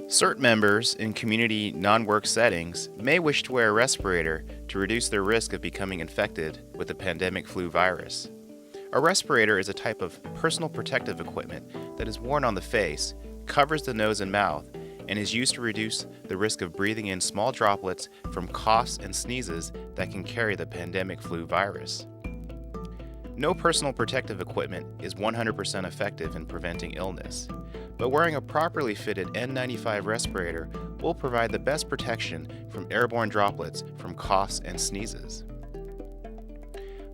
CERT members in community non-work settings may wish to wear a respirator to reduce their risk of becoming infected with the pandemic flu virus. A respirator is a type of personal protective equipment that is worn on the face, covers the nose and mouth, and is used to reduce the risk of breathing in small droplets from coughs and sneezes that can carry the pandemic flu virus. No personal protective equipment is 100% effective in preventing illness, but wearing a properly fitted N95 respirator will provide the best protection from airborne droplets from coughs and sneezes.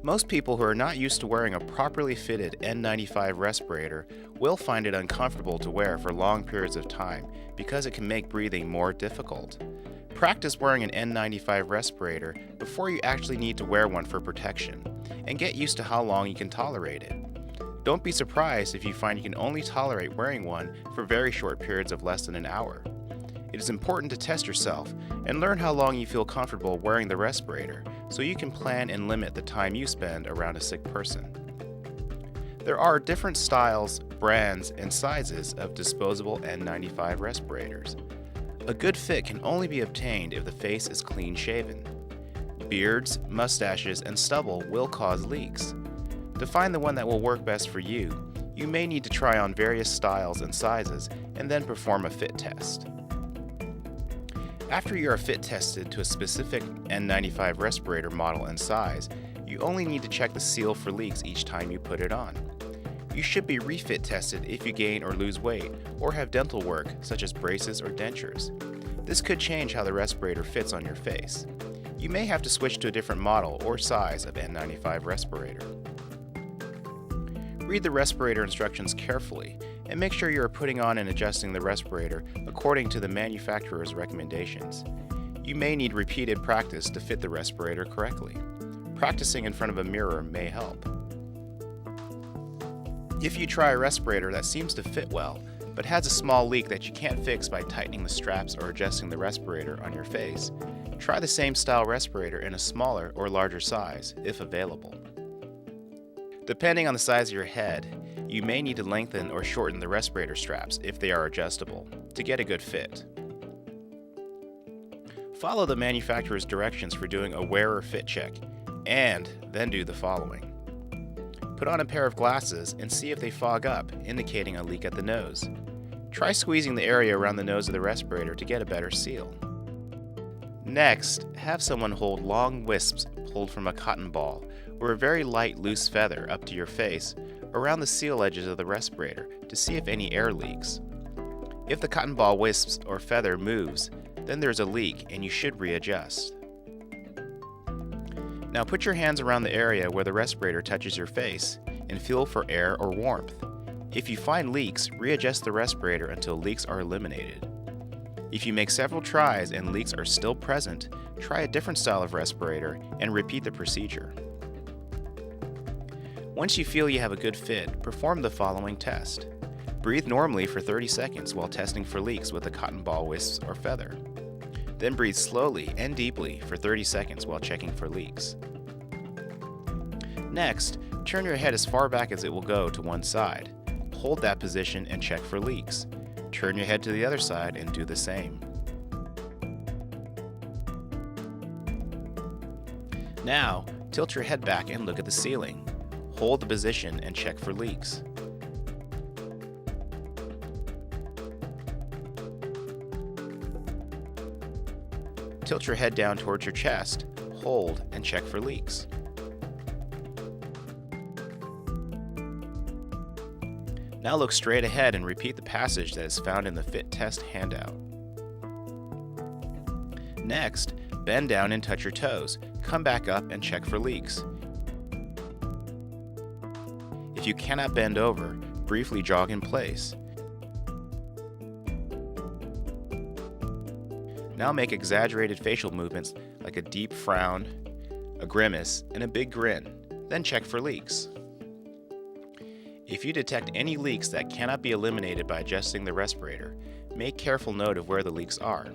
Most people who are not used to wearing a properly fitted N95 respirator will find it uncomfortable to wear for long periods of time because it can make breathing more difficult. Practice wearing an N95 respirator before you actually need to wear one for protection, and get used to how long you can tolerate it. Don't be surprised if you find you can only tolerate wearing one for very short periods of less than an hour. It is important to test yourself and learn how long you feel comfortable wearing the respirator so you can plan and limit the time you spend around a sick person. There are different styles, brands, and sizes of disposable N95 respirators. A good fit can only be obtained if the face is clean shaven. Beards, mustaches, and stubble will cause leaks. To find the one that will work best for you, you may need to try on various styles and sizes and then perform a fit test. After you are fit tested to a specific N95 respirator model and size, you only need to check the seal for leaks each time you put it on. You should be refit tested if you gain or lose weight or have dental work such as braces or dentures. This could change how the respirator fits on your face. You may have to switch to a different model or size of N95 respirator. Read the respirator instructions carefully and make sure you are putting on and adjusting the respirator according to the manufacturer's recommendations. You may need repeated practice to fit the respirator correctly. Practicing in front of a mirror may help. If you try a respirator that seems to fit well, but has a small leak that you can't fix by tightening the straps or adjusting the respirator on your face, try the same style respirator in a smaller or larger size, if available. Depending on the size of your head, you may need to lengthen or shorten the respirator straps if they are adjustable, to get a good fit. Follow the manufacturer's directions for doing a wearer fit check, and then do the following. Put on a pair of glasses and see if they fog up, indicating a leak at the nose. Try squeezing the area around the nose of the respirator to get a better seal. Next, have someone hold long wisps pulled from a cotton ball or a very light loose feather up to your face around the seal edges of the respirator to see if any air leaks. If the cotton ball wisps or feather moves, then there's a leak and you should readjust. Now put your hands around the area where the respirator touches your face and feel for air or warmth. If you find leaks, readjust the respirator until leaks are eliminated. If you make several tries and leaks are still present, try a different style of respirator and repeat the procedure. Once you feel you have a good fit, perform the following test. Breathe normally for 30 seconds while testing for leaks with a cotton ball wisps or feather. Then breathe slowly and deeply for 30 seconds while checking for leaks. Next, turn your head as far back as it will go to one side. Hold that position and check for leaks. Turn your head to the other side and do the same. Now, tilt your head back and look at the ceiling. Hold the position and check for leaks. Tilt your head down towards your chest, hold, and check for leaks. Now look straight ahead and repeat the passage that is found in the Fit Test handout. Next, bend down and touch your toes. Come back up and check for leaks. If you cannot bend over, briefly jog in place. Now make exaggerated facial movements like a deep frown, a grimace, and a big grin. Then check for leaks. If you detect any leaks that cannot be eliminated by adjusting the respirator, make careful note of where the leaks are.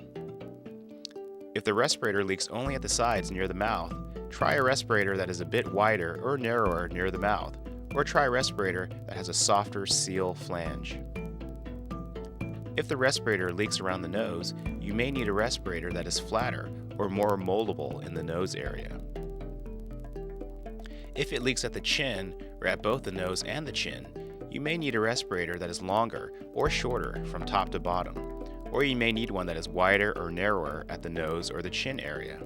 If the respirator leaks only at the sides near the mouth, try a respirator that is a bit wider or narrower near the mouth, or try a respirator that has a softer seal flange. If the respirator leaks around the nose, you may need a respirator that is flatter or more moldable in the nose area. If it leaks at the chin or at both the nose and the chin, you may need a respirator that is longer or shorter from top to bottom, or you may need one that is wider or narrower at the nose or the chin area.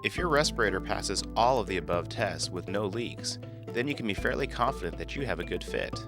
If your respirator passes all of the above tests with no leaks, then you can be fairly confident that you have a good fit.